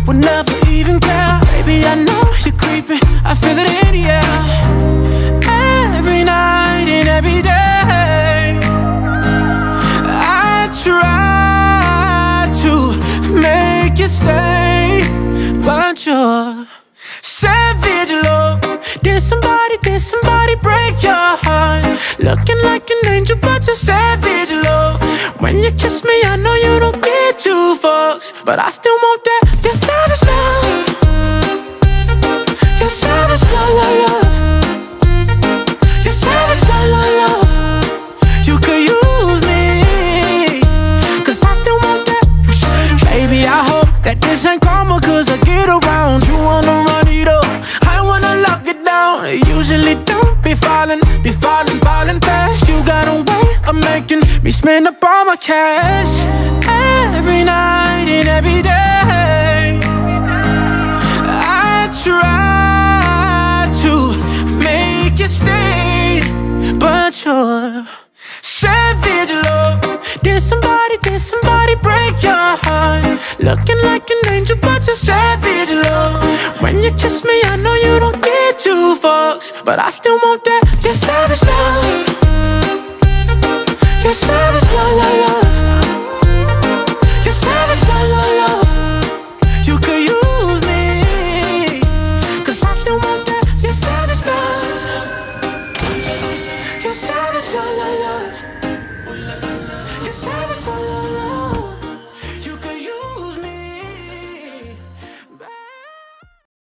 would never even care. Baby, I know you're creeping, I feel it in the air. Every night and every day, I try to make you stay, but you're savage love. Did somebody break your heart? Looking like an angel, but you're savage love. When you kiss me, I know you don't get two fucks, but I still want that. You're savage love. You're savage love, love, love. You're savage love, love, love. You could use me, 'cause I still want that. Baby, I hope that this ain't karma, 'cause I get around. You wanna run it up, I wanna lock it down. I usually don't be falling fast. You got a way of making me spend up all my cash. Every night and every day, I try to make you stay, but you're savage love. Did somebody break your heart? Looking like an angel, but you're savage love. When you kiss me, I know you don't get two fucks, but I still want that. You're savage love. You're savage love, love, love. You're savage love, love, love. You could use me, 'cause I still want that. You're savage love. You're savage love, love, love. You're savage love, love, love.